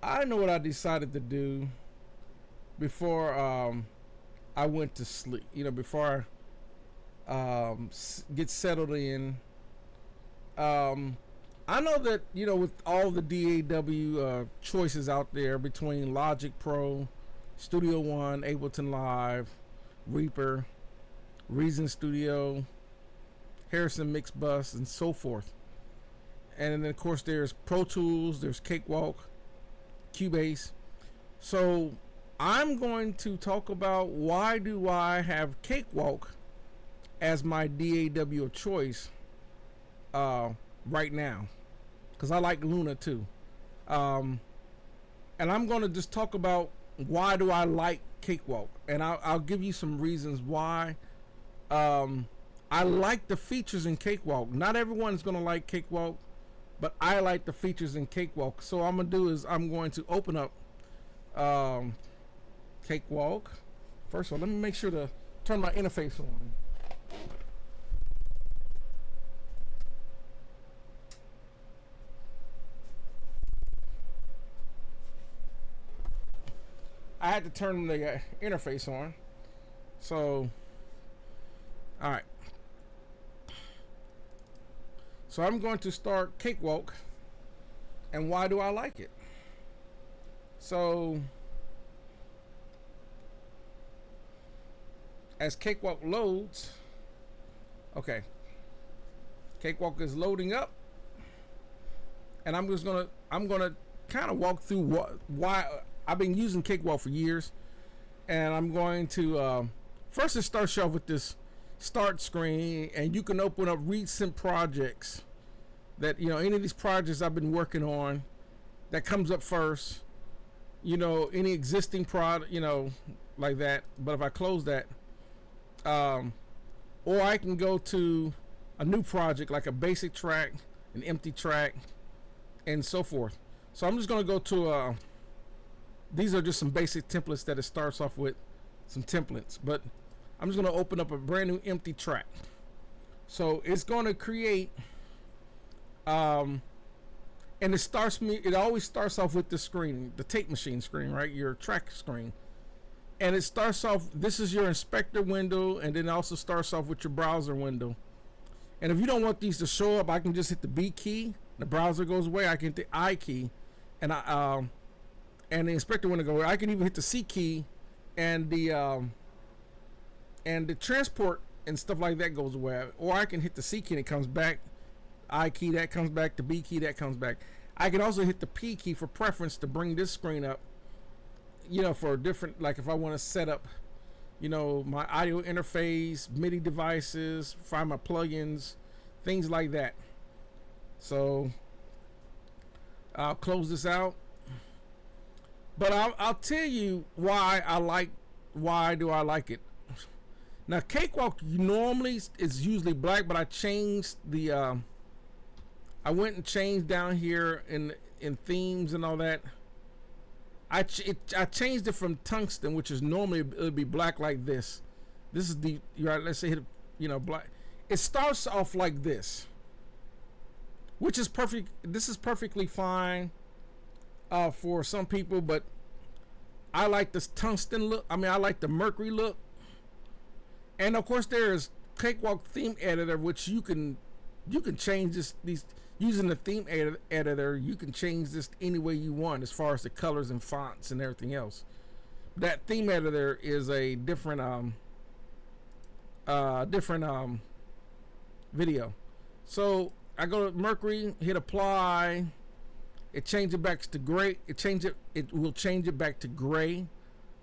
I know what I decided to do before I went to sleep. Before I get settled in. I know that with all the DAW choices out there between Logic Pro, Studio One, Ableton Live, Reaper, Reason Studio, Harrison Mix Bus, and so forth. And then of course there's Pro Tools, there's Cakewalk, Cubase. So I'm going to talk about why do I have Cakewalk as my DAW of choice right now, because I like Luna too. And I'm going to just talk about why do I like Cakewalk, and I'll give you some reasons why. I like the features in Cakewalk. Not everyone's going to like Cakewalk, but I like the features in Cakewalk. So what I'm going to do is I'm going to open up Cakewalk. First of all, let me make sure to turn my interface on. I had to turn the interface on. So, alright. So I'm going to start Cakewalk. And why do I like it? So, as Cakewalk loads, okay, Cakewalk is loading up, and I'm gonna kind of walk through why I've been using Cakewalk for years, and I'm going to first it starts you off with this start screen, and you can open up recent projects that any of these projects I've been working on. That comes up first. Any existing product, like that. But if I close that, or I can go to a new project like a basic track, an empty track, and so forth. So I'm just going to go to these are just some basic templates that it starts off with, some templates, but I'm just going to open up a brand new empty track. So it's going to create and it always starts off with the screen, the tape machine screen, right? Your track screen. And it starts off, this is your inspector window, and then it also starts off with your browser window. And if you don't want these to show up, I can just hit the B key, the browser goes away. I can hit the I key, and the inspector window goes away. I can even hit the C key, and the transport and stuff like that goes away. Or I can hit the C key and it comes back. I key, that comes back. The B key, that comes back. I can also hit the P key for preference to bring this screen up, for a different, like if I want to set up my audio interface, MIDI devices, find my plugins, things like that. So I'll close this out, but I'll tell you why do I like it. Now Cakewalk normally is usually black, but I changed the I went and changed down here in themes and all that. I changed it from tungsten, which is normally it would be black like this. This is the let's say black. It starts off like this, which is perfect. This is perfectly fine for some people, but I like this tungsten look. I mean, I like the mercury look. And of course, there's Cakewalk theme editor, which you can change these using the theme editor. You can change this any way you want as far as the colors and fonts and everything else. That theme editor is a different video. So I go to Mercury, hit apply. It changes it back to gray. It will change it back to gray,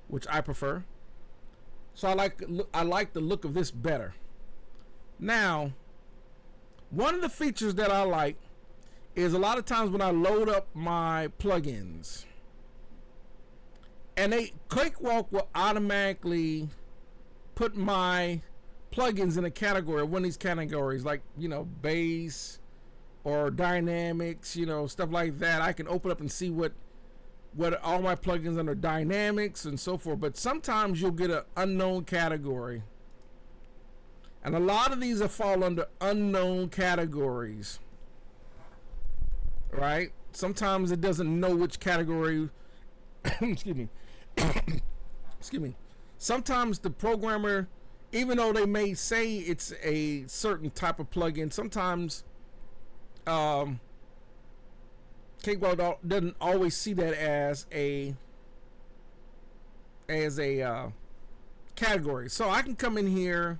which I prefer. So I like the look of this better. Now, one of the features that I like is a lot of times when I load up my plugins, and Cakewalk will automatically put my plugins in a category, one of these categories, like bass or dynamics, stuff like that. I can open up and see what all my plugins under dynamics and so forth. But sometimes you'll get an unknown category, and a lot of these fall under unknown categories, right? sometimes it doesn't know which category. Excuse me. Excuse me. Sometimes the programmer, even though they may say it's a certain type of plugin, sometimes Cakewalk doesn't always see that as a category. So I can come in here,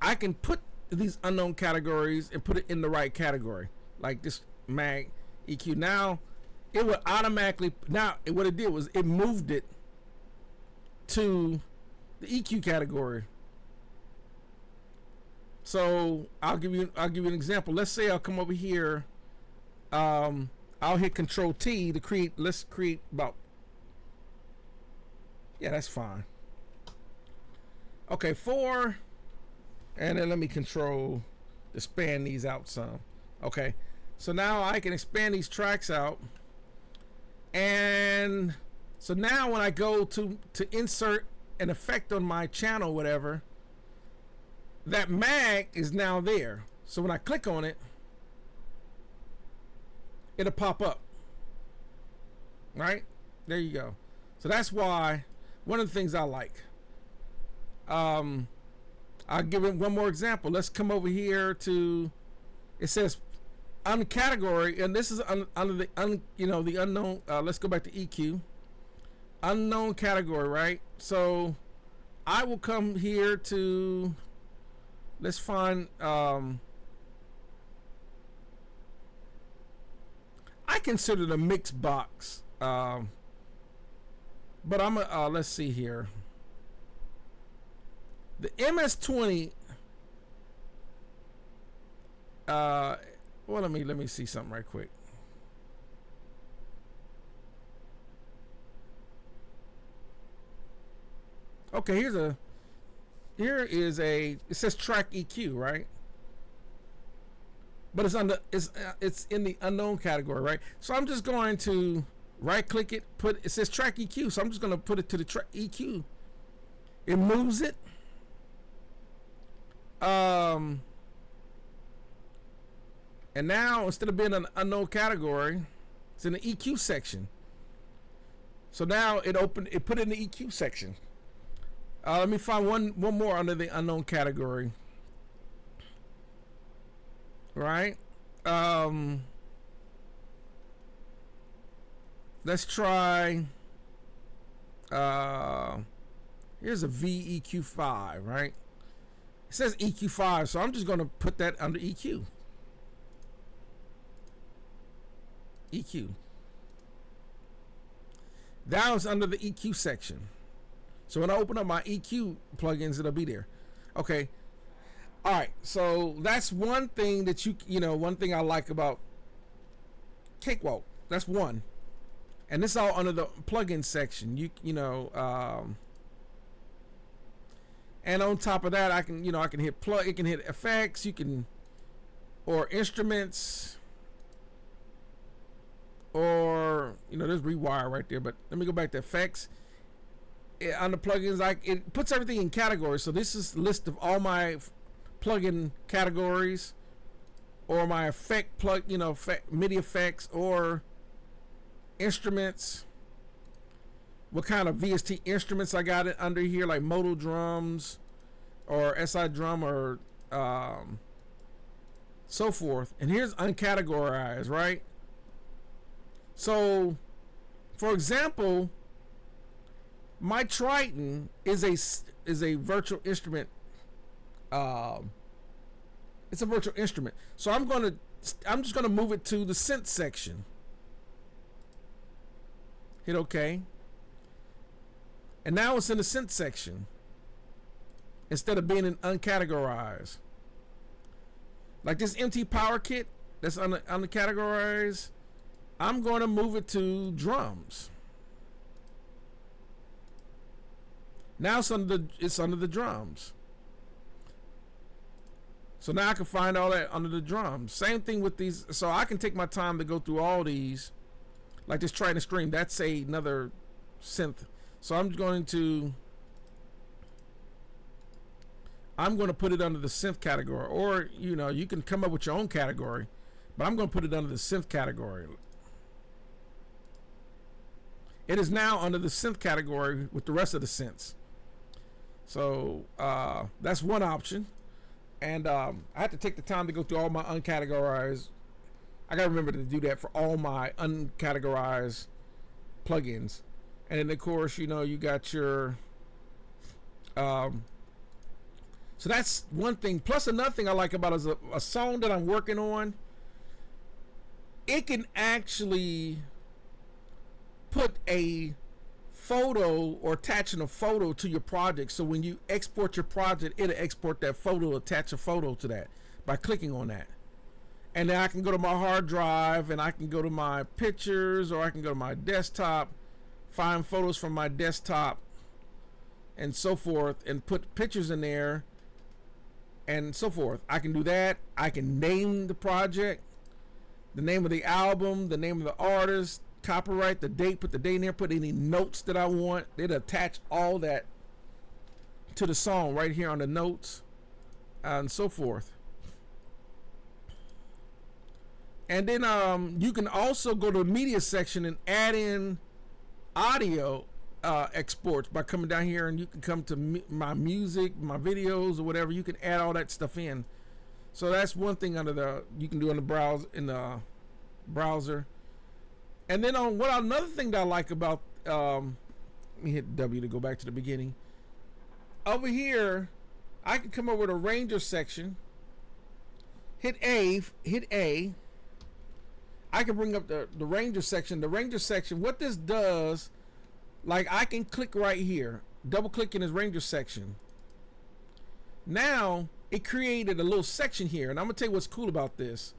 I can put these unknown categories and put it in the right category, like this mag EQ. Now it would automatically, what it did was it moved it to the EQ category. So I'll give you an example. Let's say I'll come over here, I'll hit Control T to create, let's create about, yeah, that's fine. Okay, 4, and then let me expand these out some. Okay, so now I can expand these tracks out, and so now when I go to insert an effect on my channel, whatever, that mag is now there. So when I click on it, it'll pop up. Right? There you go. So that's why one of the things I like. I'll give it one more example. Let's come over here to, it says under category, and this is under the the unknown. Let's go back to EQ. Unknown category, right? So I will come here to, let's find, I consider the mix box, but I'm let's see here. The MS-20, well, let me see something right quick. Okay, it says track EQ, right? But it's in the unknown category, right? So I'm just going to right click it, it says track EQ, so I'm just going to put it to the track EQ. It moves it. And now instead of being an unknown category, it's in the EQ section. So now it put it in the EQ section. Let me find one more under the unknown category. Right? Let's try. Here's a VEQ5, right? It says EQ5, so I'm just going to put that under EQ. EQ. That was under the EQ section. So when I open up my EQ plugins, it'll be there. Okay. All right. So that's one thing that one thing I like about Cakewalk. That's one. And this is all under the plugin section. And on top of that, I can hit plug. It can hit effects. Or instruments. Or there's rewire right there. But let me go back to effects. On the plugins, it puts everything in categories. So this is a list of all my plugin categories, or my effect MIDI effects, or instruments. What kind of VST instruments I got it under here, like modal drums, or SI drum, or so forth. And here's uncategorized, right? So, for example, my Triton is a virtual instrument. It's a virtual instrument. So I'm just gonna move it to the synth section. Hit OK. And now it's in the synth section instead of being in uncategorized. Like this MT Power Kit that's uncategorized. I'm going to move it to drums. Now it's under the drums. So now I can find all that under the drums. Same thing with these. So I can take my time to go through all these. Like this Triton Stream, that's another synth. So I'm going to put it under the synth category. Or you can come up with your own category. but I'm going to put it under the synth category. It is now under the synth category with the rest of the synths. So that's one option. And I have to take the time to go through all my uncategorized. I got to remember to do that for all my uncategorized plugins. And then, of course, you know, you got your... so that's one thing. Plus, another thing I like about it is a song that I'm working on. It can actually put a photo or attaching a photo to your project. So when you export your project, it'll export that photo, attach a photo to that by clicking on that. And then I can go to my hard drive and I can go to my pictures, or I can go to my desktop, find photos from my desktop and so forth, and put pictures in there and so forth. I can do that. I can name the project, the name of the album, the name of the artist, copyright, the date, put the date in there, put any notes that I want. It'll attach all that to the song right here on the notes and so forth. And then you can also go to the media section and add in audio exports by coming down here, and you can come to my music, my videos, or whatever. You can add all that stuff in. So that's one thing you can do in the browser. And then another thing that I like about let me hit W to go back to the beginning. Over here, I can come over to Ranger section, hit A. I can bring up the Ranger section. The Ranger section, what this does, like I can click right here, double click in this Ranger section. Now it created a little section here, and I'm gonna tell you what's cool about this.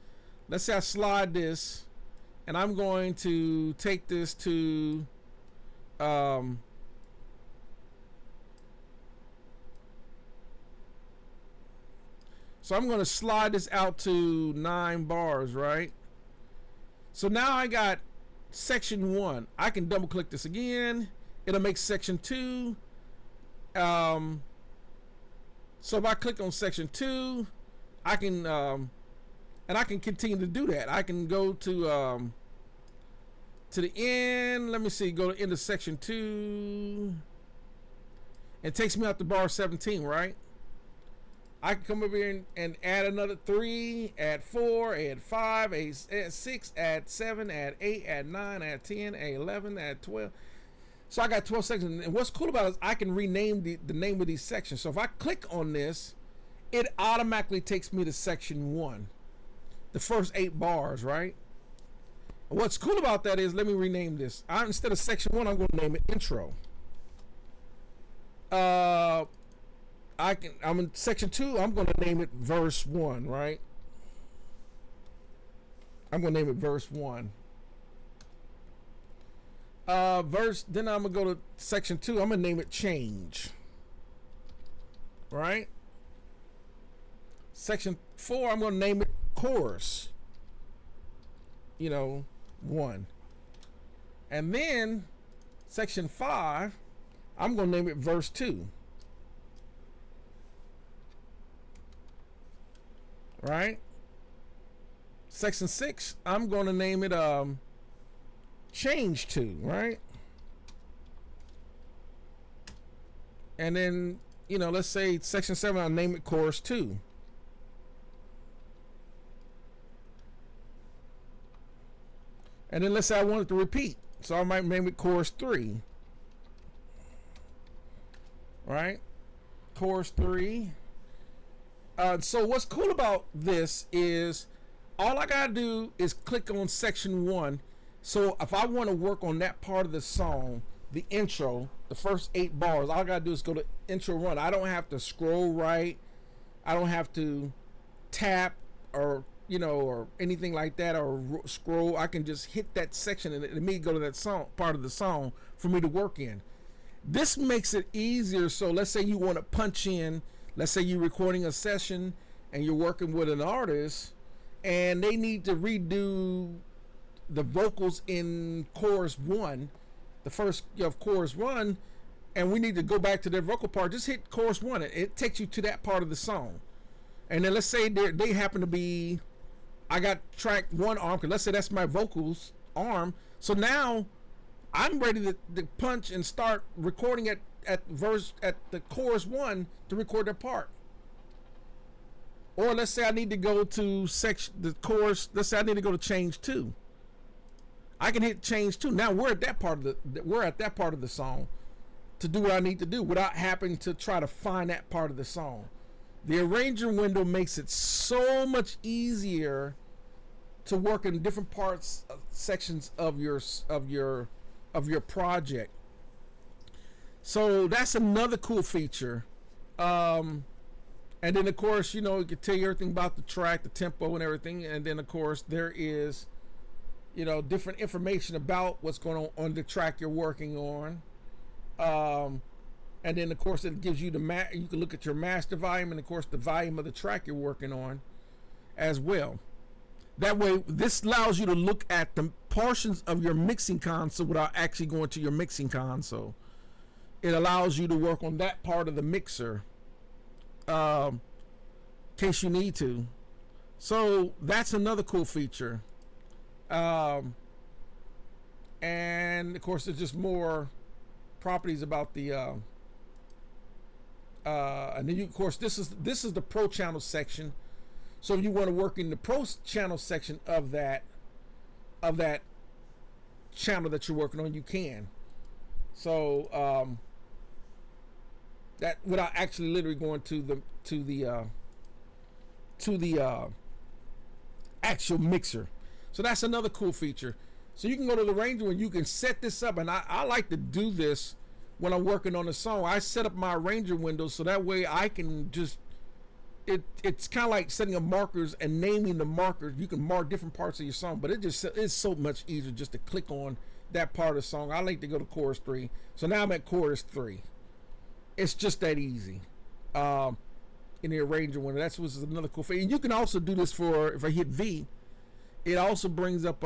Let's say I slide this, and I'm going to take this to so I'm going to slide this out to 9 bars, right? So now I got section 1. I can double click this again. It'll make section 2. So if I click on section 2, I can and I can continue to do that. I can go to the end. Let me see. Go to end of section 2. It takes me out to bar 17, right? I can come over here and add another 3, add 4, add 5, add 6, add 7, add 8, add 9, add 10, add 11, add 12. So I got 12 sections. And what's cool about it is I can rename the name of these sections. So if I click on this, it automatically takes me to section 1. The first 8 bars, right? And what's cool about that is, let me rename this. Instead of section 1, I'm going to name it intro. I'm in section 2. I'm going to name it verse 1, right? I'm going to name it verse 1. Then I'm going to go to section 2. I'm going to name it change, right? Section 4, I'm going to name it chorus, 1. And then section 5, I'm going to name it verse 2, right? Section 6, I'm going to name it change 2, right? And then, let's say section 7, I'll name it chorus 2. And then let's say I want it to repeat, so I might name it chorus 3, right? Chorus 3. So what's cool about this is all I gotta do is click on section 1. So if I want to work on that part of the song, the intro, the first 8 bars, all I gotta do is go to intro 1. I don't have to scroll right. I don't have to tap or or anything like that, or scroll. I can just hit that section and immediately go to that song, part of the song, for me to work in. This makes it easier. So let's say you want to punch in, let's say you're recording a session and you're working with an artist and they need to redo the vocals in chorus 1, the first of chorus 1, and we need to go back to their vocal part. Just hit chorus 1. It takes you to that part of the song. And then let's say they happen to be I got track one arm, because let's say that's my vocals arm. So now I'm ready to punch and start recording at the chorus 1 to record that part. Or let's say I need to go to the chorus. Let's say I need to go to change 2. I can hit change 2. Now we're at that part of the song to do what I need to do without having to try to find that part of the song. The arranger window makes it so much easier to work in different parts, sections of your project. So that's another cool feature. And then of course, you know, it can tell you everything about the track, the tempo and everything. And then of course there is, you know, different information about what's going on the track you're working on. And then of course it gives you you can look at your master volume and of course the volume of the track you're working on as well. That way, this allows you to look at the portions of your mixing console without actually going to your mixing console. It allows you to work on that part of the mixer, in case you need to. So that's another cool feature. And of course, there's just more properties about the. And then of course, this is the ProChannel section. So if you want to work in the ProChannel section of that channel that you're working on, you can. So that without actually literally going to the actual mixer. So that's another cool feature. So you can go to the arranger and you can set this up, and I like to do this when I'm working on a song. I set up my arranger window so that way I can just it's kind of like setting up markers and naming the markers. You can mark different parts of your song, but it's so much easier just to click on that part of the song. I like to go to chorus 3. So now I'm at chorus 3. It's just that easy. In the arranger window. That's what's another cool thing. And you can also do this for, if I hit V, it also brings up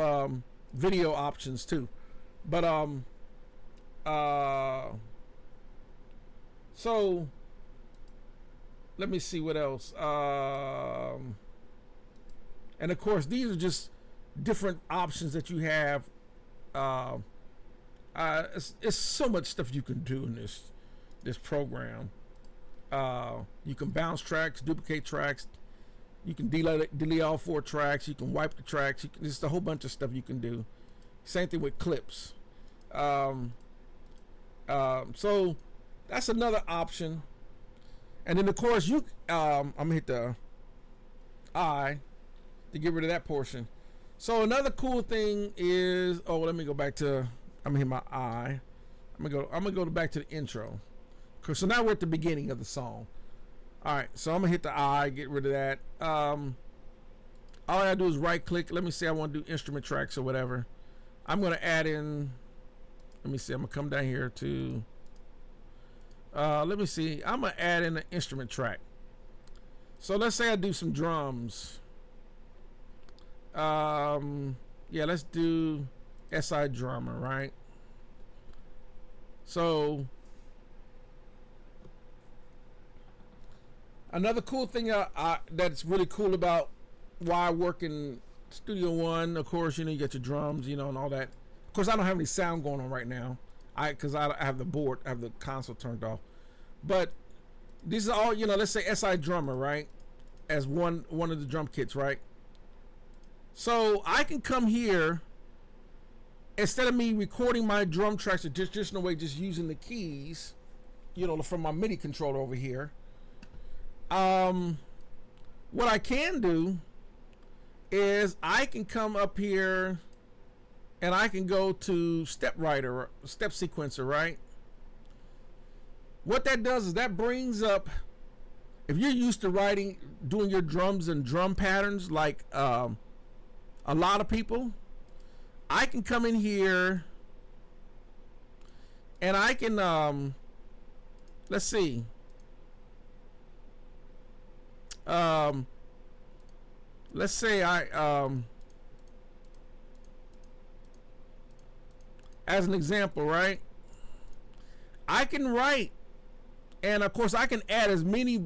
video options too. But so let me see what else. And of course, these are just different options that you have. It's so much stuff you can do in this program. You can bounce tracks, duplicate tracks. You can delete all 4 tracks. You can wipe the tracks. There's a whole bunch of stuff you can do. Same thing with clips. So that's another option. And then of course I'm gonna hit the I to get rid of that portion. So another cool thing is, let me go back to, I'm gonna hit my I. I'm gonna go back to the intro. So now we're at the beginning of the song. All right, so I'm gonna hit the I, get rid of that. All I gotta do is right click. Let me say I want to do instrument tracks or whatever. I'm gonna add in. Let me see. I'm gonna come down here to. Let me see. I'm gonna add in an instrument track. So let's say I do some drums. Yeah, let's do SI drummer, right? So another cool thing that's really cool about why I work in Studio One, of course, you got your drums, and all that. Of course, I don't have any sound going on right now, because I have the board, I have the console turned off. But these are all, let's say SI drummer, right? As one of the drum kits, right? So I can come here, instead of me recording my drum tracks the traditional way, just using the keys, from my MIDI controller over here. What I can do is I can come up here and I can go to step sequencer, right? What that does is that brings up, if you're used to doing your drums and drum patterns like a lot of people, I can come in here and I can let's see. Let's say as an example, right? I can write, and of course I can add as many,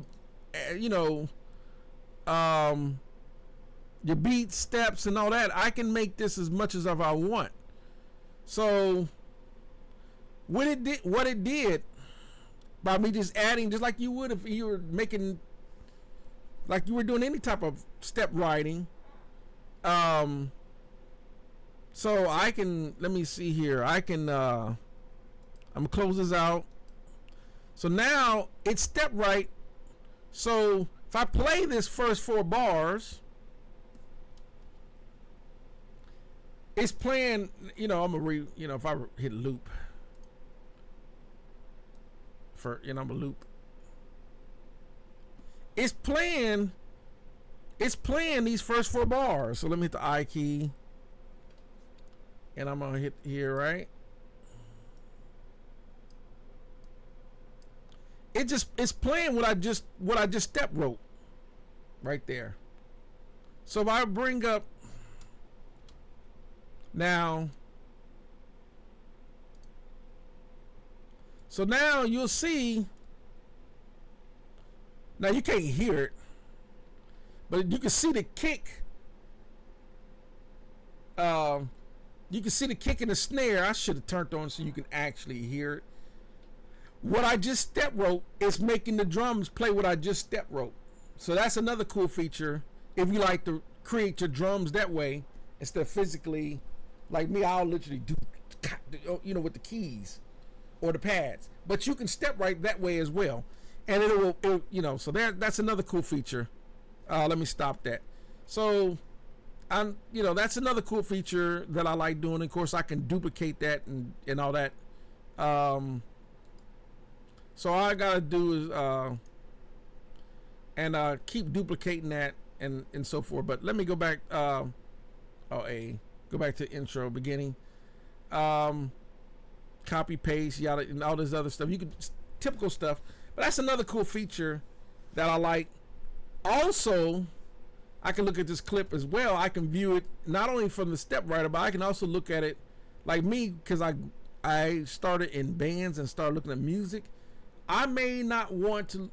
your beats, steps, and all that. I can make this as much as I want. So what it did by me just adding, just like you would if you were making, like you were doing any type of step writing. So I can, let me see here. I can, I'm gonna close this out. So now it's step right. So if I play this first 4 bars, it's playing, you know, I'm gonna if I hit loop for, I'm gonna loop. It's playing these first 4 bars. So let me hit the I key. And I'm gonna hit here, right? It's playing what I just step wrote right there. So if I bring up now, so now you'll see, now you can't hear it, but you can see the kick. You can see the kick and the snare. I should have turned on so you can actually hear it. What I just step wrote is making the drums play what I just step wrote. So that's another cool feature if you like to create your drums that way instead of physically, like me, I'll literally do, with the keys or the pads. But you can step right that way as well, and it will, so that's another cool feature. Let me stop that. So that's another cool feature that I like doing. Of course, I can duplicate that and all that. So all I gotta do is keep duplicating that and so forth. But let me go back. Go back to intro beginning. Copy paste, yada, and all this other stuff. You can typical stuff. But that's another cool feature that I like. Also, I can look at this clip as well. I can view it not only from the step writer, but I can also look at it like me, because I started in bands and started looking at music. I might want to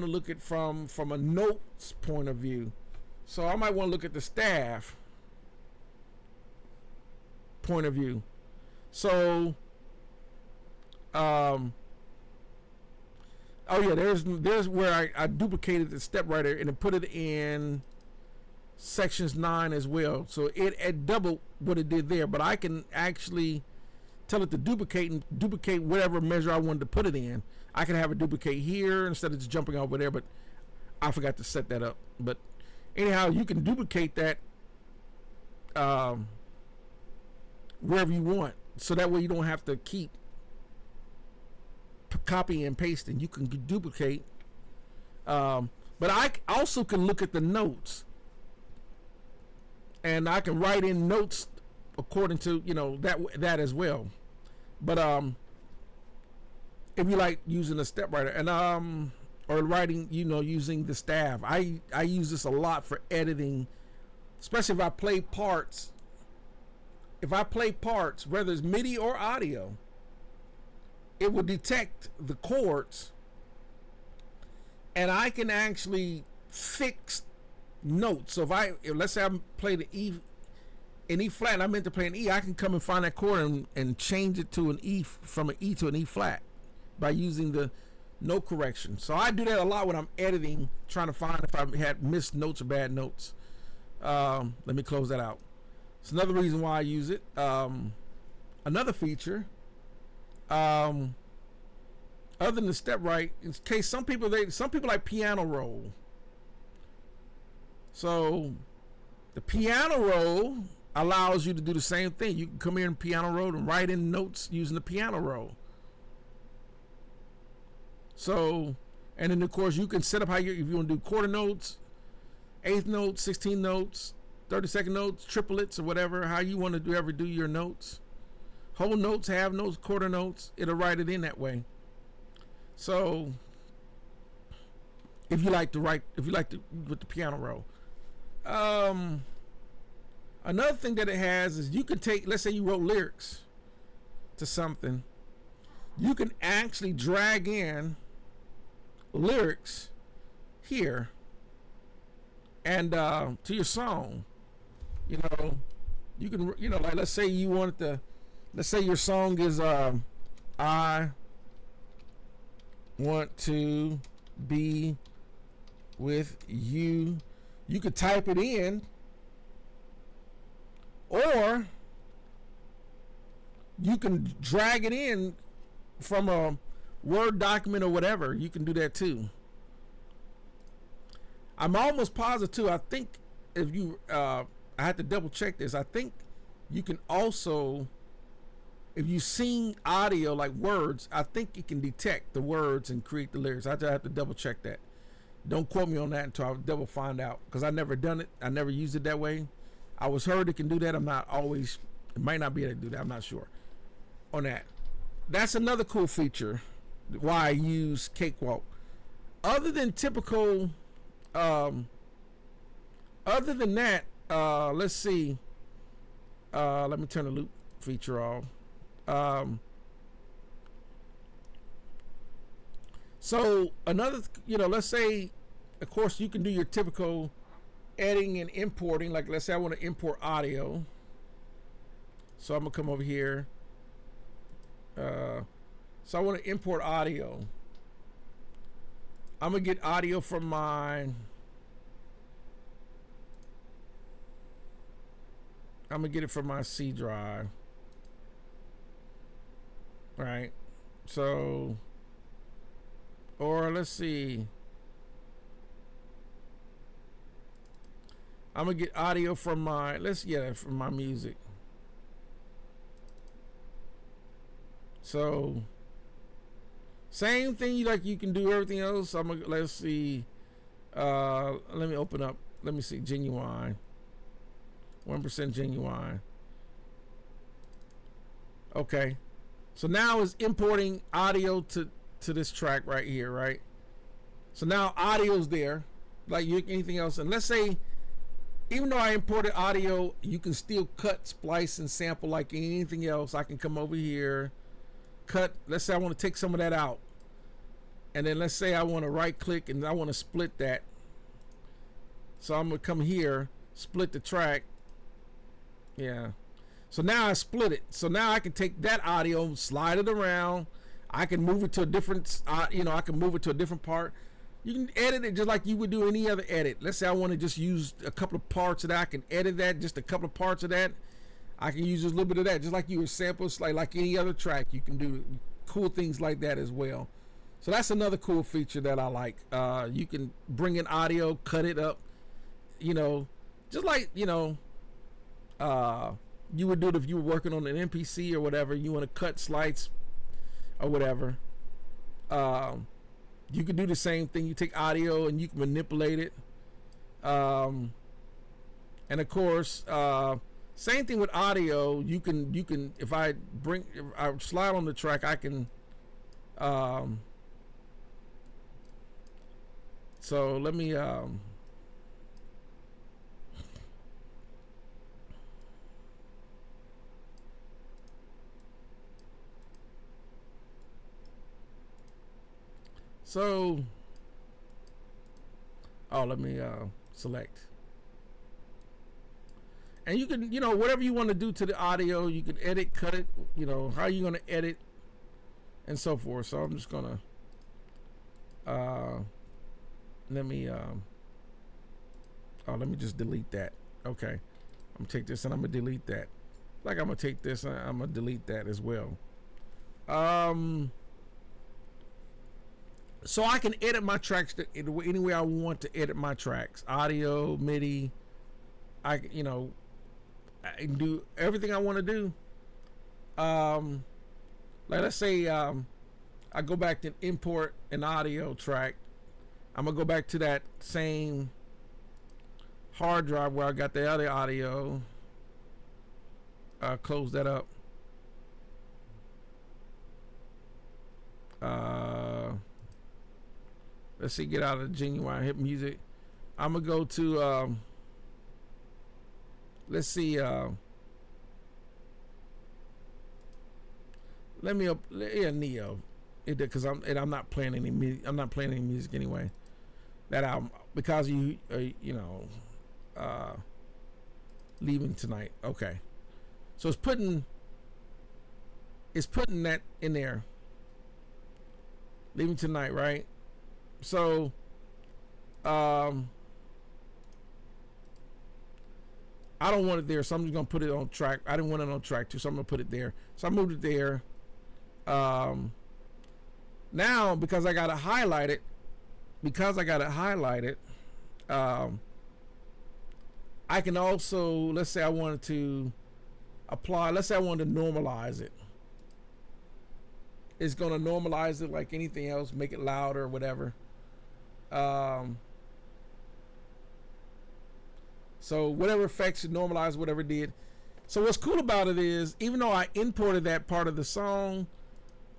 look at from a notes point of view. So I might want to look at the staff point of view. So there's where I duplicated the step writer and put it in sections 9 as well. So it doubled what it did there, but I can actually tell it to duplicate whatever measure I wanted to put it in. I can have it duplicate here instead of just jumping over there, but I forgot to set that up. But anyhow, you can duplicate that wherever you want, so that way you don't have to keep copying and pasting. You can duplicate, but I also can look at the notes, and I can write in notes according to that as well. But if you like using a step writer and or writing, using the staff, I use this a lot for editing, especially if I play parts. If I play parts, whether it's MIDI or audio, it will detect the chords, and I can actually fix notes. So let's say I play an E flat, and I meant to play an E, I can come and find that chord and change it to an E, from an E to an E flat, by using the note correction. So I do that a lot when I'm editing, trying to find if I had missed notes or bad notes. Let me close that out. It's another reason why I use it. Another feature, other than the step right, in case some people like piano roll. So the piano roll allows you to do the same thing. You can come here in piano roll and write in notes using the piano roll. So, and then of course you can set up if you want to do quarter notes, eighth notes, 16 notes, 32nd notes, triplets, or whatever, how you want to do your notes. Whole notes, half notes, quarter notes, it'll write it in that way. So if you like to with the piano roll. Another thing that it has is you can take, let's say you wrote lyrics to something, you can actually drag in lyrics here and to your song. You know, you can, you know, like let's say you want to, let's say your song is I want to be with you. You could type it in, or you can drag it in from a Word document or whatever. You can do that too. I'm almost positive too. I think if you, I had to double check this. I think you can also, if you sing audio like words, I think it can detect the words and create the lyrics. I just have to double check that. Don't quote me on that until I double find out, because I never done it. I never used it that way. I was heard it can do that. I'm not always, it might not be able to do that. I'm not sure on that. That's another cool feature why I use Cakewalk. Other than typical, other than that, let's see. Let me turn the loop feature off. So another, you know, let's say, of course, you can do your typical editing and importing. Like, let's say I want to import audio. So I'm gonna come over here. So I want to import audio. I'm gonna get audio from my, I'm gonna get it from my C drive. Right. So, or let's see. I'm gonna get audio from my, from my music. So, same thing like you can do everything else. I'm gonna, let's see. Let me open up. Let me see. Genuine. 1% genuine. Okay. So now it's importing audio to this track right here, right? So now audio's there, like anything else. And let's say, even though I imported audio, you can still cut, splice, and sample like anything else. I can come over here, cut. Let's say I want to take some of that out. And then let's say I want to right click and I want to split that. So I'm going to come here, split the track. Yeah. So now I split it. So now I can take that audio, slide it around. I can move it to a different, you know, I can move it to a different part. You can edit it just like you would do any other edit. Let's say I want to just use a couple of parts of that. I can edit that, just a couple of parts of that. I can use just a little bit of that, just like you would sample, like any other track. You can do cool things like that as well. So that's another cool feature that I like. You can bring in audio, cut it up, you know, just like, you know, you would do it if you were working on an MPC or whatever. You want to cut slides or whatever. You can do the same thing. You take audio and you can manipulate it. And of course, same thing with audio. You can if I slide on the track, I can so let me so let me select. And you can, you know, whatever you want to do to the audio, you can edit, cut it, you know, how you going to edit and so forth. So I'm just going to, let me just delete that. Okay. I'm going to take this and I'm going to delete that. Like I'm going to take this and I'm going to delete that as well. So I can edit my tracks any way I want to edit my tracks. Audio, MIDI. I can do everything I want to do. Like let's say I go back to import an audio track. I'm gonna go back to that same hard drive where I got the other audio. Close that up. Let's see, get out of Genuine, hit music. I'm gonna go to let's see, let me Neo, because I'm not playing any music. I'm not playing any music anyway. that album because you leaving tonight. Okay, so it's putting that in there. Leaving tonight, right? So, I don't want it there, so I'm just gonna put it on track. I didn't want it on track 2, so I'm gonna put it there. So I moved it there. Now because I got it highlighted, I can also, let's say I wanted to apply. Let's say I wanted to normalize it. It's gonna normalize it like anything else, make it louder or whatever. So whatever effects should normalize whatever it did. So what's cool about it is, even though I imported that part of the song,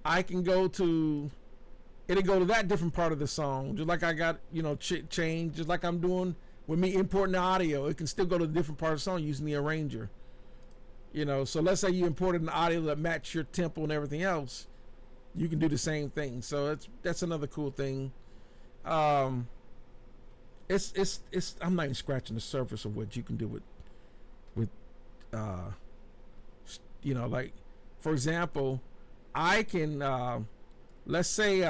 I can go to, it'll go to that different part of the song, just like I got, change, just like I'm doing with me importing the audio. It can still go to a different part of the song using the arranger. So let's say you imported an audio that match your tempo and everything else, you can do the same thing. So that's another cool thing. It's I'm not even scratching the surface of what you can do with like, for example, I can let's say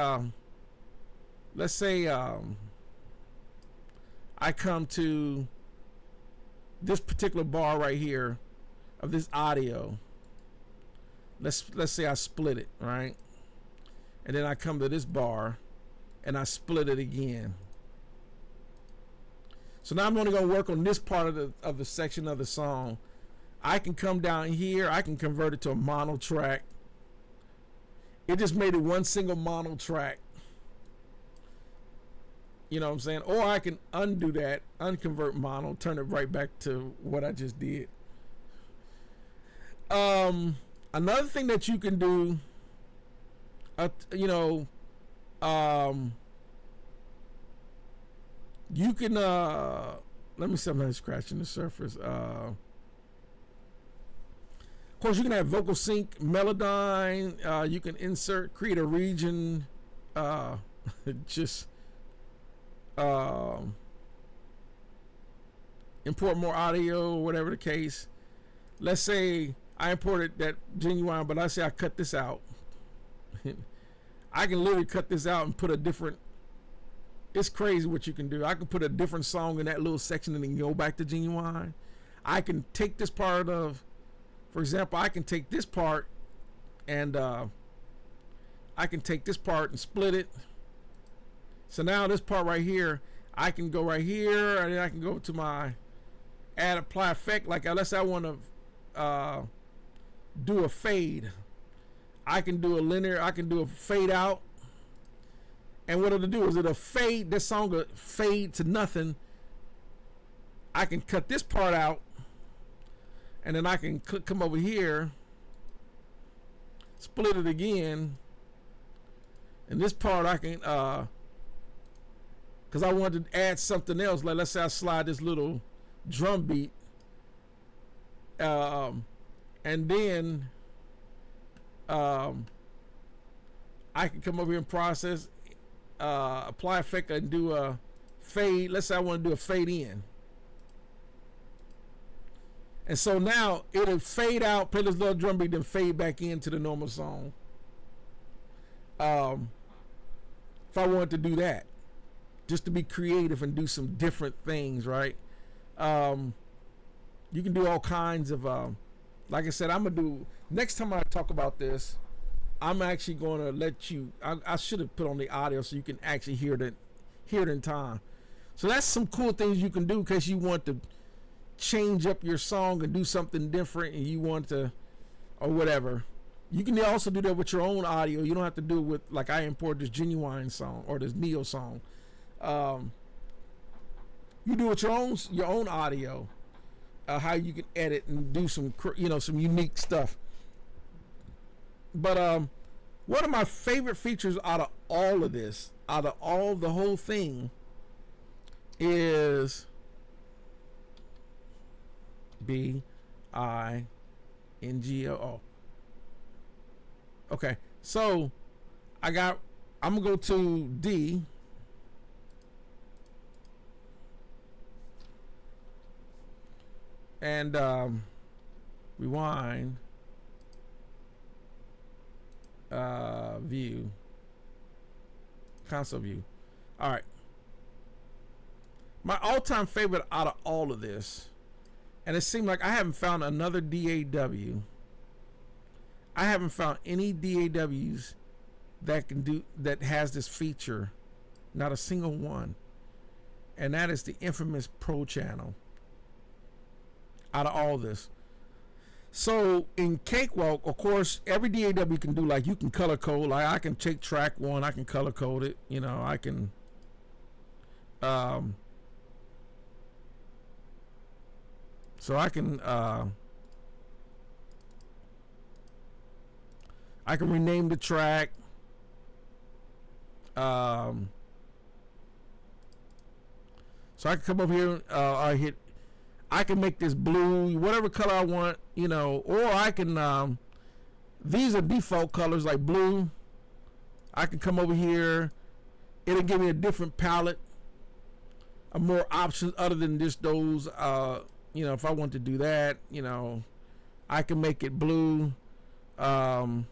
I come to this particular bar right here of this audio. Let's say I split it, right? And then I come to this bar and I split it again. So now I'm only going to work on this part of the section of the song. I can come down here. I can convert it to a mono track. It just made it one single mono track. You know what I'm saying? Or I can undo that, unconvert mono, turn it right back to what I just did. Another thing that you can do, you can let me see, I'm not scratching the surface. Of course, you can have vocal sync, Melodyne. You can create a region, just import more audio or whatever the case. Let's say I imported that Genuine, but let's say I cut this out. I can literally cut this out and put a different, it's crazy what you can do. I can put a different song in that little section and then go back to Genuine. I can take this part of, for example, I can take this part and split it. So now this part right here, I can go right here, and then I can go to my apply effect. Like let's say I want to do a fade. I can do a linear, I can do a fade out. And what it'll do is it'll fade, this song will fade to nothing. I can cut this part out, and then I can come over here, split it again, and this part I can, because I wanted to add something else, like let's say I slide this little drum beat, and then I can come over here and process, apply effect and do a fade. Let's say I want to do a fade in. And so now it'll fade out, play this little drum beat, then fade back into the normal song. If I wanted to do that, just to be creative and do some different things, right? You can do all kinds of, like I said, I'm going to do, next time I talk about this, I'm actually going to let you, I should have put on the audio so you can actually hear it in time. So that's some cool things you can do in case you want to change up your song and do something different and you want to, or whatever. You can also do that with your own audio. You don't have to do it with, like I imported this Genuine song or this Neo song. You do it with your own audio, how you can edit and do some unique stuff. But one of my favorite features out of all of this, the whole thing, is BINGO. Okay, so I'm gonna go to D. and rewind, view, console view. All right. My all-time favorite out of all of this, and it seemed like I haven't found another DAW. I haven't found any DAWs that has this feature. Not a single one. And that is the infamous ProChannel. Out of all this. So in Cakewalk, of course, every DAW can do, like, you can color code. Like, I can take track one, I can color code it. You know, I can so I can rename the track. So I can come over here, I can make this blue, whatever color I want, you know, or I can, these are default colors like blue. I can come over here, it'll give me a different palette, more options other than just those, you know, if I want to do that, you know, I can make it blue, well,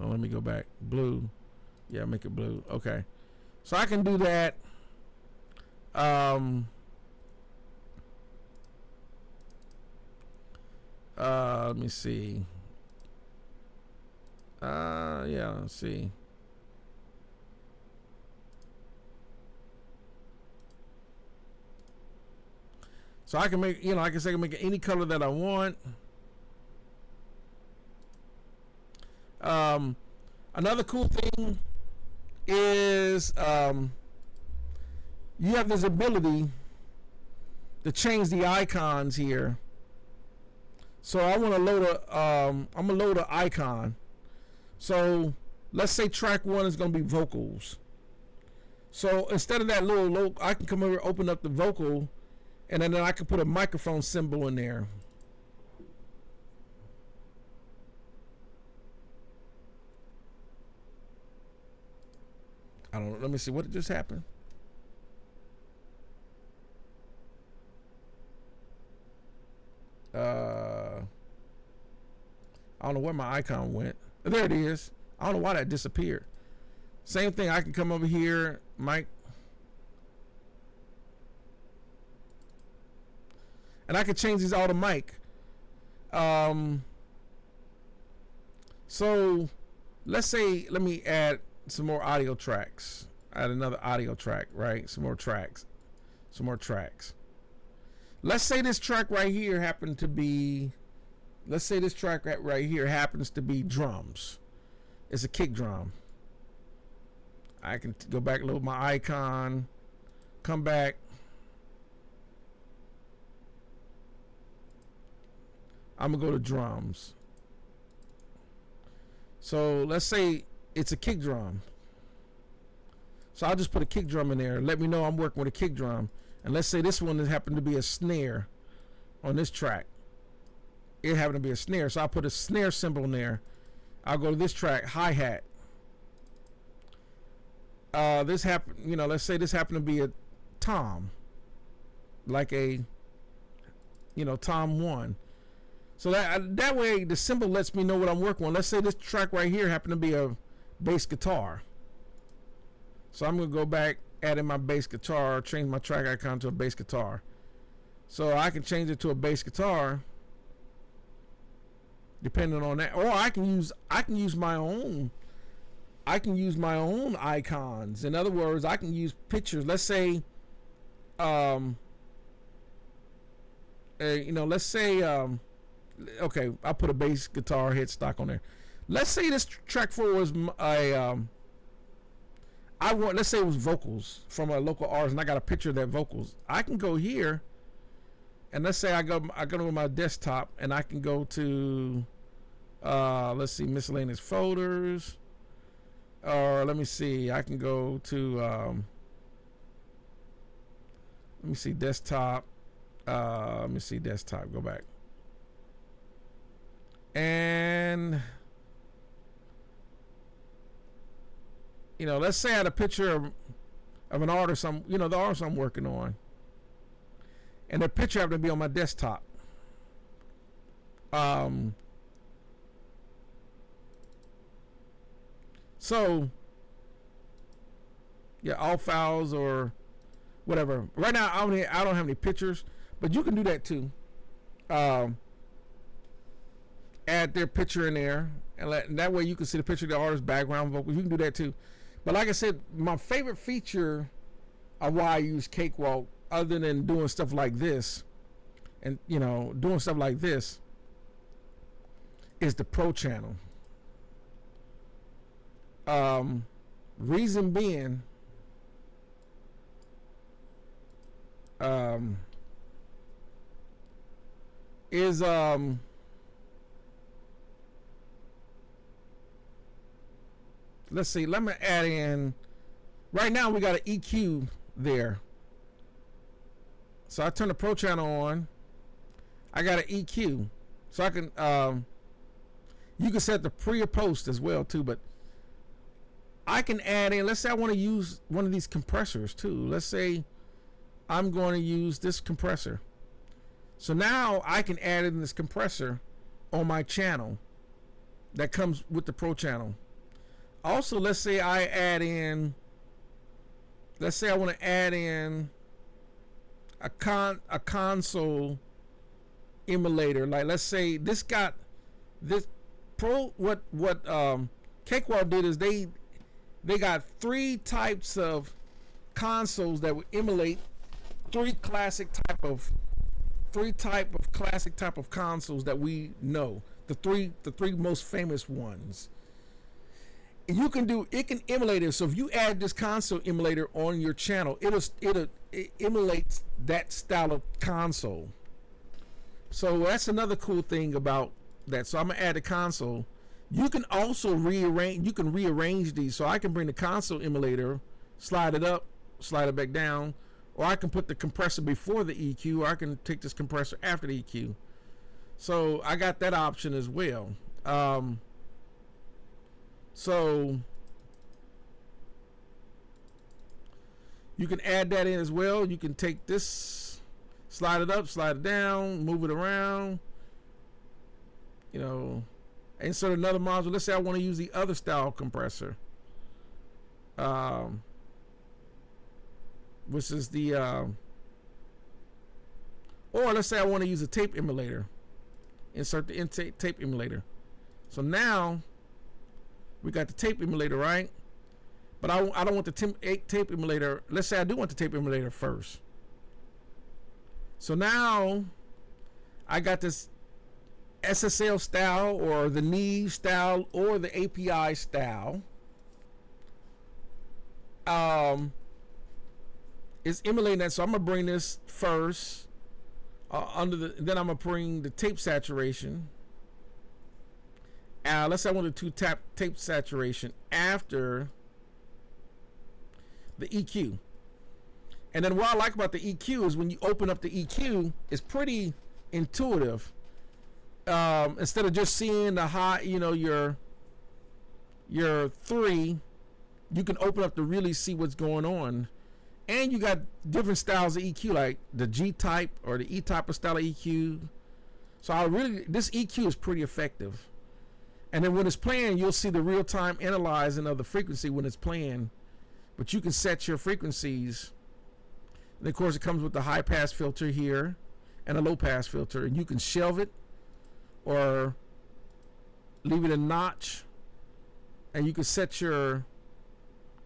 let me go back. Blue. Yeah, make it blue. Okay. So I can do that. Let me see. Yeah, let's see. So I can make, you know, I can make it any color that I want. Another cool thing is you have this ability to change the icons here. So I want to load a I'm gonna load an icon. So let's say track one is gonna be vocals. So instead of that little I can come over, open up the vocal, and then I can put a microphone symbol in there. I don't know. Let me see what just happened. I don't know where my icon went. There it is. I don't know why that disappeared. Same thing. I can come over here, Mike, and I can change these all to mic. So let's say, let me add some more audio tracks. Add another audio track, right? Some more tracks. Let's say this track right here happened to be, let's say this track right here happens to be drums. It's a kick drum. I can go back, load my icon, come back. I'm gonna go to drums. So let's say it's a kick drum. So I'll just put a kick drum in there. Let me know I'm working with a kick drum. And let's say this one has happened to be a snare on this track. It happened to be a snare. So I'll put a snare symbol in there. I'll go to this track, hi-hat. This happened, you know, let's say this happened to be a tom. Like a, you know, tom 1. So that way the symbol lets me know what I'm working on. Let's say this track right here happened to be a bass guitar. So I'm going to go back, add in my bass guitar, change my track icon to a bass guitar. So I can change it to a bass guitar depending on that. Or I can use my own icons. In other words, I can use pictures. Let's say you know, let's say okay, I'll put a bass guitar headstock on there. Let's say this track 4 was let's say it was vocals from a local artist, and I got a picture of that vocals. I can go here, and let's say I go to my desktop, and I can go to let's see, miscellaneous folders, or let me see, I can go to let me see, desktop. Let me see, desktop. Go back. And you know, let's say I had a picture of an artist, the artist I'm working on, and the picture happened to be on my desktop. So yeah, all files or whatever. Right now, I don't have any pictures, but you can do that too. Add their picture in there, and that way you can see the picture of the artist, background vocals. You can do that too. But like I said, my favorite feature of why I use Cakewalk, other than doing stuff like this, and doing stuff like this, is the ProChannel. Reason being, is let's see, let me add in, right now we got an EQ there. So I turn the ProChannel on, I got an EQ. So I can, you can set the pre or post as well too, but I can add in, let's say I want to use one of these compressors too. Let's say I'm going to use this compressor. So now I can add in this compressor on my channel that comes with the ProChannel. Also, let's say I add in, let's say I want to add in a console emulator. Like, let's say this got this what Cakewalk did is they got three types of consoles that would emulate three classic type of classic type of consoles that we know, the three most famous ones. You can do, it can emulate it. So if you add this console emulator on your channel, it emulates that style of console. So that's another cool thing about that. So I'm gonna add the console. You can also rearrange these. So I can bring the console emulator, slide it up, slide it back down, or I can put the compressor before the EQ, or I can take this compressor after the EQ. So I got that option as well. So you can add that in as well. You can take this, slide it up, slide it down, move it around, insert another module. Let's say I want to use the other style compressor, which is the or let's say I want to use a tape emulator. Insert the tape emulator. So now we got the tape emulator, right? But I don't want the tape emulator. Let's say I do want the tape emulator first. So now I got this SSL style, or the Neve style, or the API style. It's emulating that. So I'm gonna bring this first then I'm gonna bring the tape saturation. Let's say I want to tap tape saturation after the EQ. And then what I like about the EQ is when you open up the EQ, it's pretty intuitive. Instead of just seeing the high, your 3, you can open up to really see what's going on. And you got different styles of EQ, like the G type or the E type of style of EQ. So this EQ is pretty effective. And then when it's playing, you'll see the real-time analyzing of the frequency when it's playing. But you can set your frequencies. And of course, it comes with the high-pass filter here and a low-pass filter. And you can shelve it or leave it a notch. And you can set your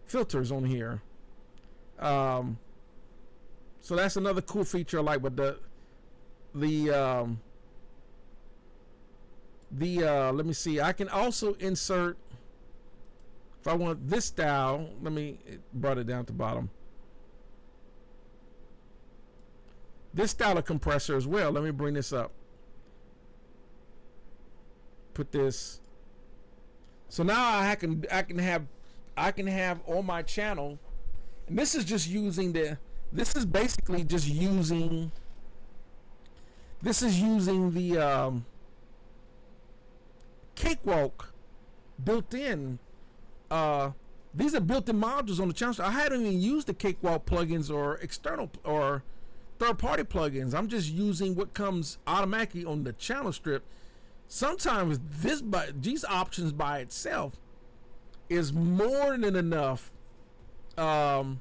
filters on here. So that's another cool feature I like. But let me see, I can also insert, if I want this style, it brought it down to bottom, this style of compressor as well. Let me bring this up, put this. So now I can have on my channel, and this is just using this is basically just using the Cakewalk built-in These are built-in modules on the channel. I hadn't even used the Cakewalk plugins or external or third-party plugins. I'm just using what comes automatically on the channel strip. Sometimes these options by itself is more than enough. Because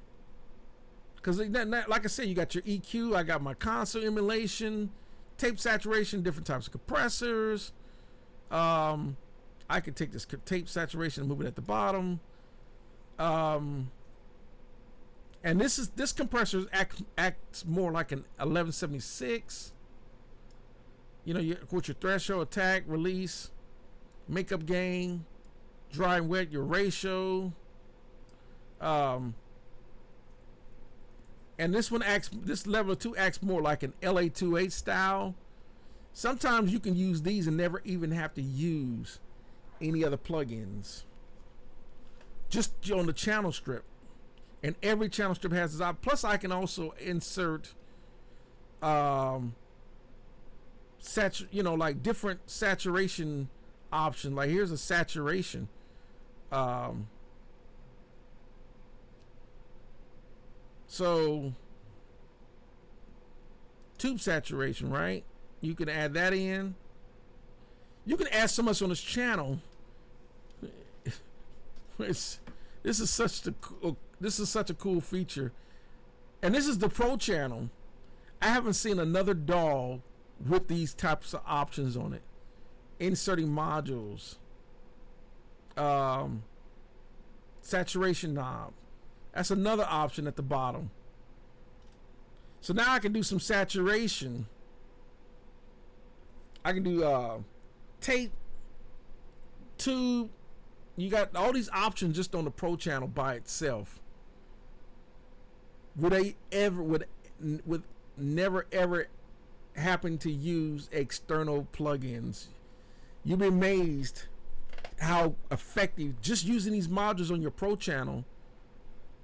like I said, you got your EQ. I got my console emulation, tape saturation, different types of compressors. I could take this tape saturation and move it at the bottom. And this compressor acts more like an 1176. You know, with your threshold, attack, release, makeup gain, dry and wet, your ratio. And this level 2 acts more like an LA28 style. Sometimes you can use these and never even have to use any other plugins. Just on the channel strip. And every channel strip has this option. Plus I can also insert like different saturation option. Like here's a saturation. So tube saturation, right? You can add that in. You can add so much on this channel. This is such a cool feature, and this is the ProChannel. I haven't seen another DAW with these types of options on it. Inserting modules, saturation knob. That's another option at the bottom. So now I can do some saturation. I can do tape, tube. You got all these options just on the ProChannel by itself. Would never ever happen to use external plugins. You'll be amazed how effective just using these modules on your ProChannel.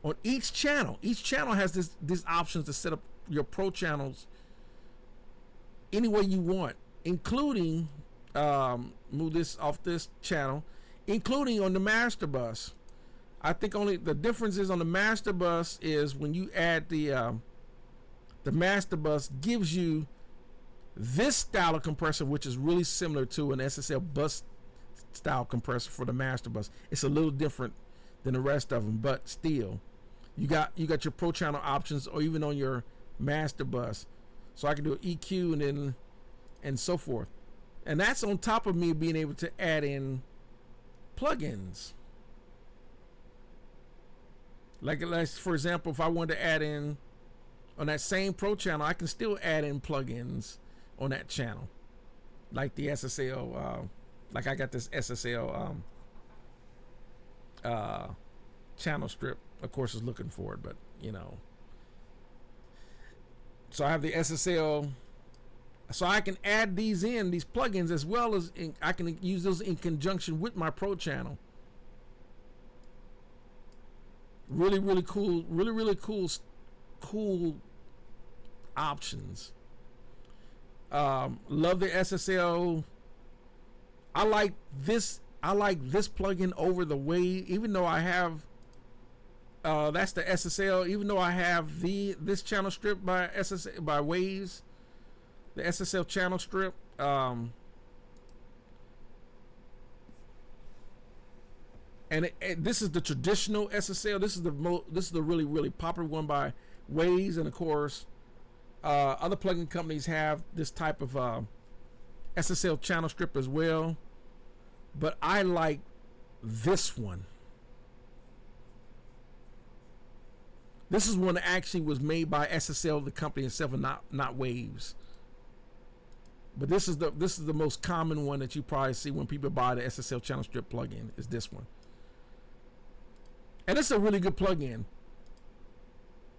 On each channel has these options to set up your ProChannels any way you want, including move this off this channel, including on the master bus. I think only the difference is on the master bus is when you add the master bus gives you this style of compressor, which is really similar to an SSL bus style compressor for the master bus. It's a little different than the rest of them, but still you got your ProChannel options, or even on your master bus. So I can do an EQ and so forth, and that's on top of me being able to add in plugins. Like for example, if I wanted to add in on that same ProChannel, I can still add in plugins on that channel, like the SSL. Like I got this SSL channel strip. Of course, is looking for it, but you know. So I have the SSL. So I can add these plugins, as well as I can use those in conjunction with my ProChannel. Really cool. Really cool options. Love the SSL. I like this plugin over the Wave, even though I have that's the SSL. Even though I have this channel strip by Waves, the SSL channel strip. And this is the traditional SSL. This is the really popular one by Waves, and of course, other plugin companies have this type of SSL channel strip as well. But I like this one. This is one that actually was made by SSL, the company itself, and not Waves. But this is the most common one that you probably see when people buy the SSL channel strip plugin, is this one. And it's a really good plugin,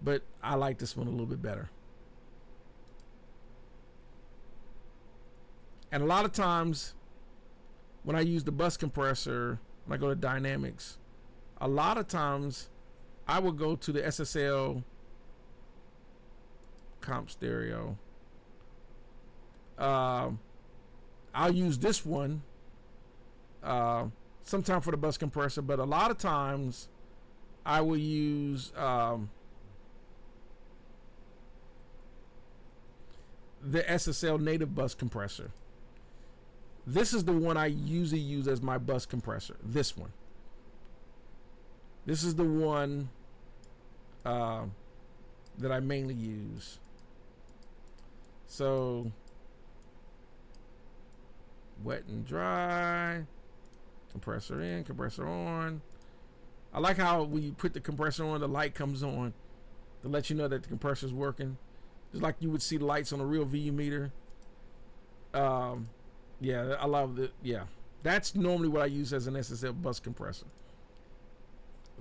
but I like this one a little bit better. And a lot of times when I use the bus compressor, when I go to dynamics, a lot of times I will go to the SSL comp stereo. I'll use this one sometime for the bus compressor, but a lot of times I will use the SSL native bus compressor. This is the one I usually use as my bus compressor. This one. This is the one that I mainly use. So wet and dry, compressor in, compressor on. I like how when you put the compressor on, the light comes on to let you know that the compressor is working. Just like you would see the lights on a real VU meter. Yeah, I love it. Yeah, that's normally what I use as an SSL bus compressor.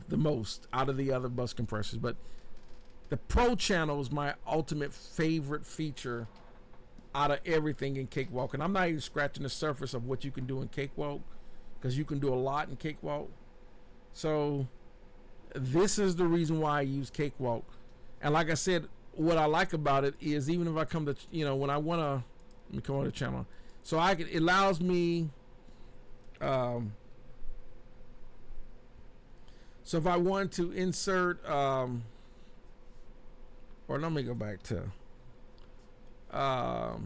The most out of the other bus compressors, but the ProChannel is my ultimate favorite feature out of everything in Cakewalk, and I'm not even scratching the surface of what you can do in Cakewalk, because you can do a lot in Cakewalk. So this is the reason why I use Cakewalk. And like I said, what I like about it is, even if I come to, you know, when I want to, let me come on the channel, so it allows me, so if I want to insert, or let me go back to, not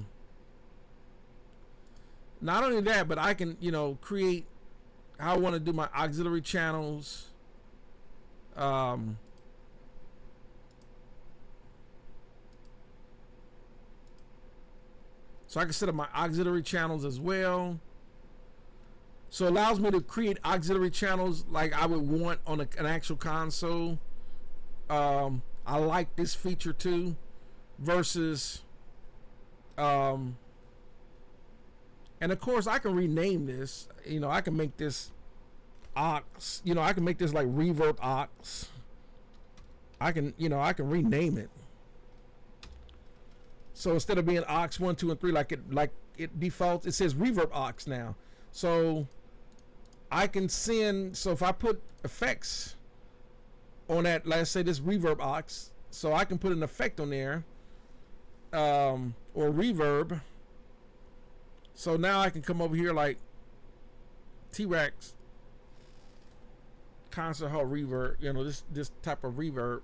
only that, but I can, you know, create how I want to do my auxiliary channels. So I can set up my auxiliary channels as well. So it allows me to create auxiliary channels like I would want on an actual console. I like this feature too, versus, and of course I can rename this. You know, I can make this aux. You know, I can make this like reverb aux. I can, you know, I can rename it. So instead of being aux 1, 2, and 3 like it defaults, it says reverb aux now. So I can send. So if I put effects on that, let's say this reverb aux, so I can put an effect on there, or reverb. So now I can come over here like T-Rex concert hall reverb. You know, this type of reverb.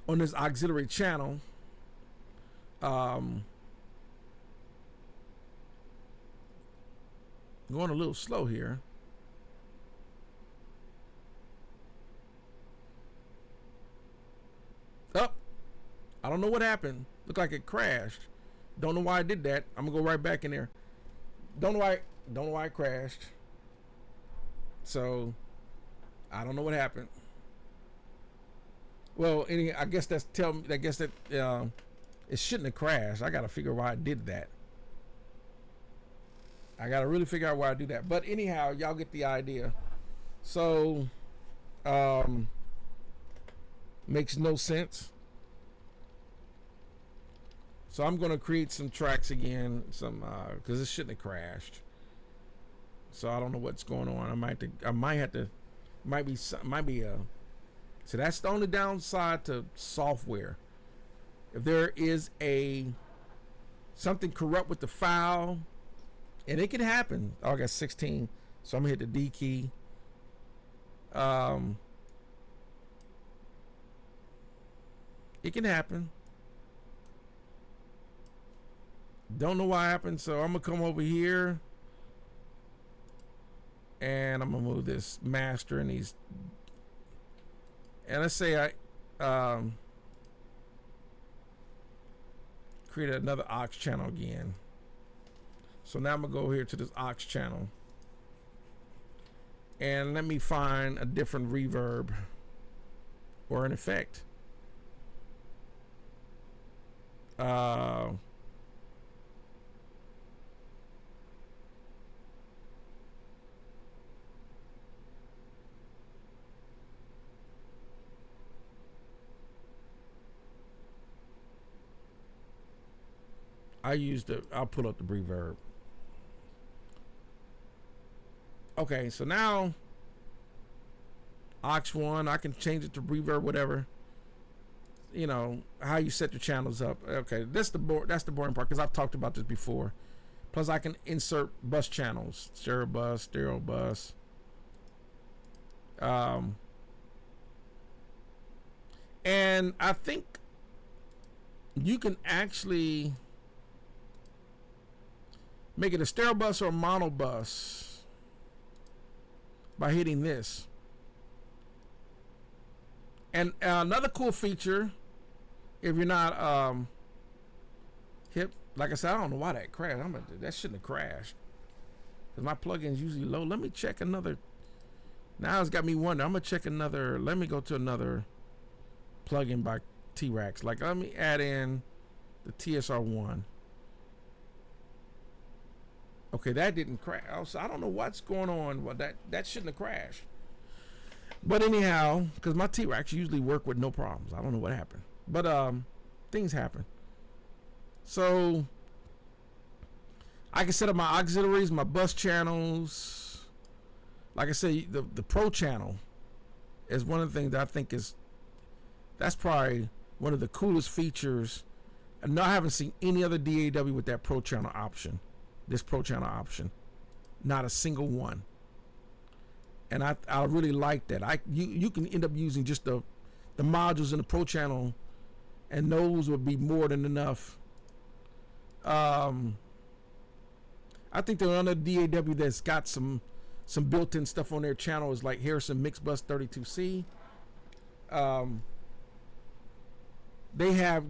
On this auxiliary channel, going a little slow here. Oh, I don't know what happened. Looked like it crashed. Don't know why I did that. I'm gonna go right back in there. Don't know why it crashed. So I don't know what happened. Well, I guess that's that it shouldn't have crashed. I gotta figure out why I did that. I gotta really figure out why I do that. But anyhow, y'all get the idea. So, makes no sense. So I'm gonna create some tracks again, because it shouldn't have crashed. So I don't know what's going on. So that's the only downside to software. If there is something corrupt with the file, and it can happen. Oh, I got 16, so I'm gonna hit the D key. It can happen. Don't know why it happened, so I'm gonna come over here and I'm gonna move this master and these. And let's say I create another aux channel again. So now I'm gonna go here to this aux channel and let me find a different reverb or an effect. I'll pull up the reverb. Okay, so now aux 1, I can change it to reverb, whatever. You know how you set your channels up. Okay, that's the boring part, because I've talked about this before. Plus I can insert bus channels, stereo bus, and I think you can actually make it a stereo bus or a mono bus by hitting this. And another cool feature, if you're not hip, like I said, I don't know why that crashed. That shouldn't have crashed, because my plugin's usually low. Let me check another. Now it's got me wondering. I'm gonna check another. Let me go to another plugin by T-Rex. Like, let me add in the TSR1. Okay, that didn't crash. So I don't know what's going on. Well, that shouldn't have crashed. But anyhow, because my T-Rex usually work with no problems. I don't know what happened. But things happen. So I can set up my auxiliaries, my bus channels. Like I said, the ProChannel is one of the things that I think that's probably one of the coolest features. And I haven't seen any other DAW with that ProChannel option. This ProChannel option. Not a single one. And I really like that. You can end up using just the modules in the ProChannel, and those would be more than enough. I think the other DAW that's got some built-in stuff on their channel is like Harrison Mixbus 32C. They have,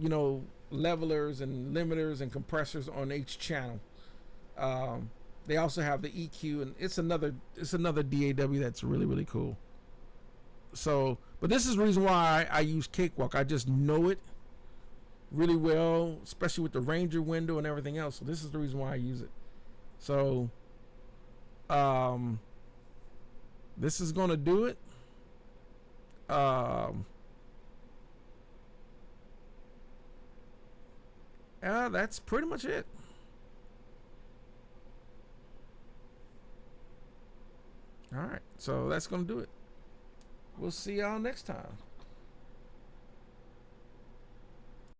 levelers and limiters and compressors on each channel. They also have the EQ, and it's another DAW that's really, really cool. So, but this is the reason why I use Cakewalk. I just know it really well, especially with the Ranger window and everything else. So this is the reason why I use it. So this is gonna do it. That's pretty much it. All right, so that's gonna do it. We'll see y'all next time.